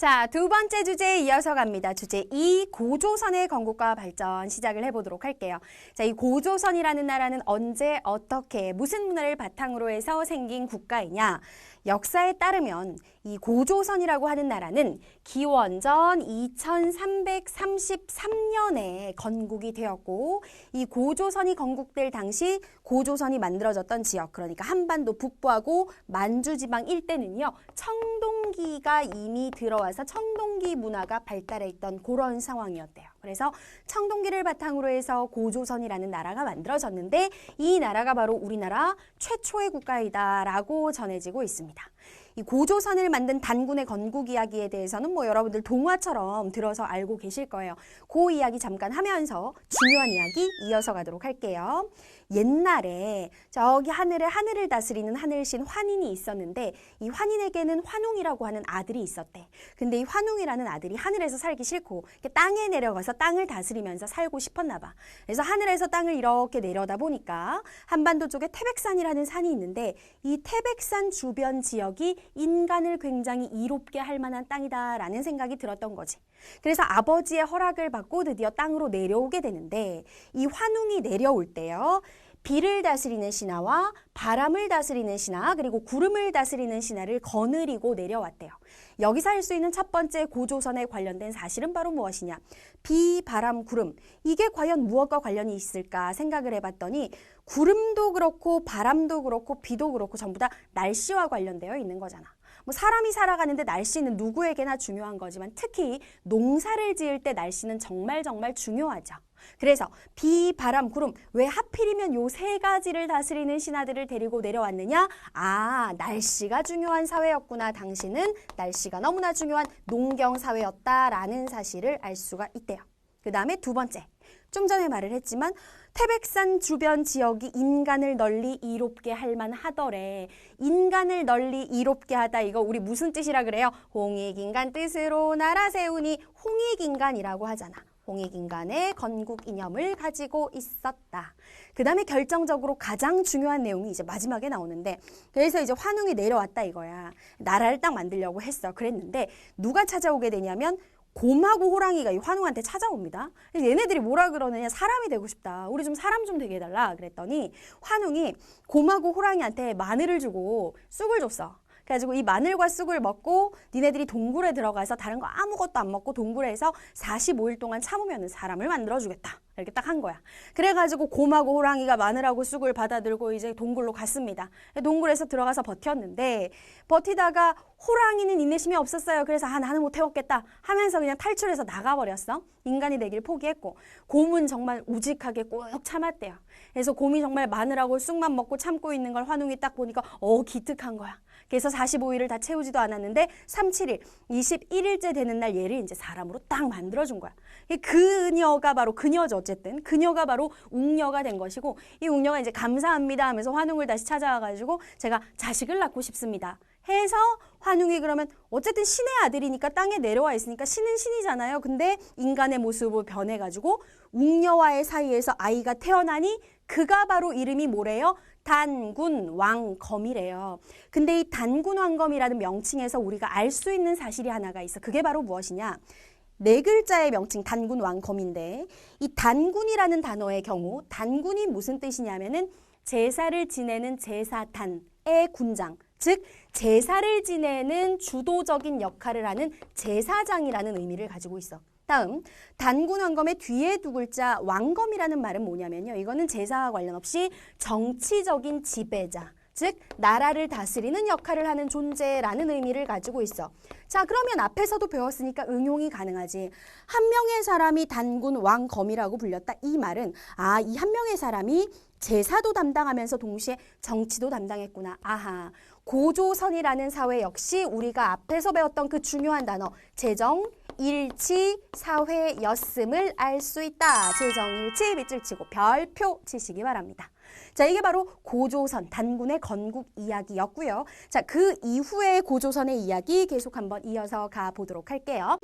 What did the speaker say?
자, 두 번째 주제에 이어서 갑니다. 주제 2, 고조선의 건국과 발전 시작을 해보도록 할게요. 자, 이 고조선이라는 나라는 언제, 어떻게, 무슨 문화를 바탕으로 해서 생긴 국가이냐? 역사에 따르면 이 고조선이라고 하는 나라는 기원전 2333년에 건국이 되었고, 이 고조선이 건국될 당시 고조선이 만들어졌던 지역, 그러니까 한반도 북부하고 만주지방 일대는요, 청동기가 이미 들어와서 청동기 문화가 발달해 있던 그런 상황이었대요. 그래서 청동기를 바탕으로 해서 고조선이라는 나라가 만들어졌는데, 이 나라가 바로 우리나라 최초의 국가이다라고 전해지고 있습니다. 이 고조선을 만든 단군의 건국 이야기에 대해서는 여러분들 동화처럼 들어서 알고 계실 거예요. 그 이야기 잠깐 하면서 중요한 이야기 이어서 가도록 할게요. 옛날에 저기 하늘을 다스리는 하늘신 환인이 있었는데, 이 환인에게는 환웅이라고 하는 아들이 있었대. 근데 이 환웅이라는 아들이 하늘에서 살기 싫고 땅에 내려가서 땅을 다스리면서 살고 싶었나 봐. 그래서 하늘에서 땅을 이렇게 내려다 보니까 한반도 쪽에 태백산이라는 산이 있는데, 이 태백산 주변 지역이 인간을 굉장히 이롭게 할 만한 땅이다라는 생각이 들었던 거지. 그래서 아버지의 허락을 받고 드디어 땅으로 내려오게 되는데, 이 환웅이 내려올 때요, 비를 다스리는 신하와 바람을 다스리는 신하, 그리고 구름을 다스리는 신하를 거느리고 내려왔대요. 여기서 할 수 있는 첫 번째 고조선에 관련된 사실은 바로 무엇이냐? 비, 바람, 구름. 이게 과연 무엇과 관련이 있을까 생각을 해봤더니, 구름도 그렇고 바람도 그렇고 비도 그렇고 전부 다 날씨와 관련되어 있는 거잖아. 사람이 살아가는데 날씨는 누구에게나 중요한 거지만, 특히 농사를 지을 때 날씨는 정말 중요하죠. 그래서 비, 바람, 구름, 왜 하필이면 요 세 가지를 다스리는 신하들을 데리고 내려왔느냐? 아, 날씨가 중요한 사회였구나. 당시는 날씨가 너무나 중요한 농경 사회였다라는 사실을 알 수가 있대요. 그 다음에 두 번째, 좀 전에 말을 했지만 태백산 주변 지역이 인간을 널리 이롭게 할 만하더래. 인간을 널리 이롭게 하다, 이거 우리 무슨 뜻이라 그래요? 홍익인간 뜻으로 나라 세우니 홍익인간이라고 하잖아. 홍익인간의 건국 이념을 가지고 있었다. 그 다음에 결정적으로 가장 중요한 내용이 이제 마지막에 나오는데, 그래서 이제 환웅이 내려왔다 이거야. 나라를 딱 만들려고 했어. 그랬는데 누가 찾아오게 되냐면 곰하고 호랑이가 이 환웅한테 찾아옵니다. 얘네들이 뭐라 그러느냐, 사람이 되고 싶다. 우리 좀 사람 좀 되게 해달라. 그랬더니 환웅이 곰하고 호랑이한테 마늘을 주고 쑥을 줬어. 그래가지고 이 마늘과 쑥을 먹고 니네들이 동굴에 들어가서 다른 거 아무것도 안 먹고 동굴에서 45일 동안 참으면 사람을 만들어주겠다. 이렇게 딱 한 거야. 그래가지고 곰하고 호랑이가 마늘하고 쑥을 받아들고 이제 동굴로 갔습니다. 동굴에서 들어가서 버텼는데, 버티다가 호랑이는 인내심이 없었어요. 그래서 나는 못 해먹겠다 하면서 그냥 탈출해서 나가버렸어. 인간이 되길 포기했고, 곰은 정말 우직하게 꾹 참았대요. 그래서 곰이 정말 마늘하고 쑥만 먹고 참고 있는 걸 환웅이 딱 보니까 기특한 거야. 그래서 45일을 다 채우지도 않았는데 37일, 21일째 되는 날 얘를 이제 사람으로 딱 만들어준 거야. 그녀가 바로, 그녀죠 어쨌든. 그녀가 바로 웅녀가 된 것이고, 이 웅녀가 이제 감사합니다 하면서 환웅을 다시 찾아와가지고 제가 자식을 낳고 싶습니다 해서, 환웅이 그러면 어쨌든 신의 아들이니까 땅에 내려와 있으니까 신은 신이잖아요. 근데 인간의 모습으로 변해가지고 웅녀와의 사이에서 아이가 태어나니 그가 바로 이름이 뭐래요? 단군왕검이래요. 근데 이 단군왕검이라는 명칭에서 우리가 알 수 있는 사실이 하나가 있어. 그게 바로 무엇이냐? 네 글자의 명칭 단군왕검인데, 이 단군이라는 단어의 경우 단군이 무슨 뜻이냐면은 제사를 지내는 제사단의 군장, 즉 제사를 지내는 주도적인 역할을 하는 제사장이라는 의미를 가지고 있어. 다음, 단군왕검의 뒤에 두 글자 왕검이라는 말은 뭐냐면요, 이거는 제사와 관련 없이 정치적인 지배자, 즉 나라를 다스리는 역할을 하는 존재라는 의미를 가지고 있어. 자, 그러면 앞에서도 배웠으니까 응용이 가능하지. 한 명의 사람이 단군 왕검이라고 불렸다. 이 말은 이 한 명의 사람이 제사도 담당하면서 동시에 정치도 담당했구나. 아하, 고조선이라는 사회 역시 우리가 앞에서 배웠던 그 중요한 단어 재정, 일치, 사회였음을 알 수 있다. 재정일치 밑줄 치고 별표 치시기 바랍니다. 자, 이게 바로 고조선 단군의 건국 이야기였고요. 자, 그 이후에 고조선의 이야기 계속 한번 이어서 가보도록 할게요.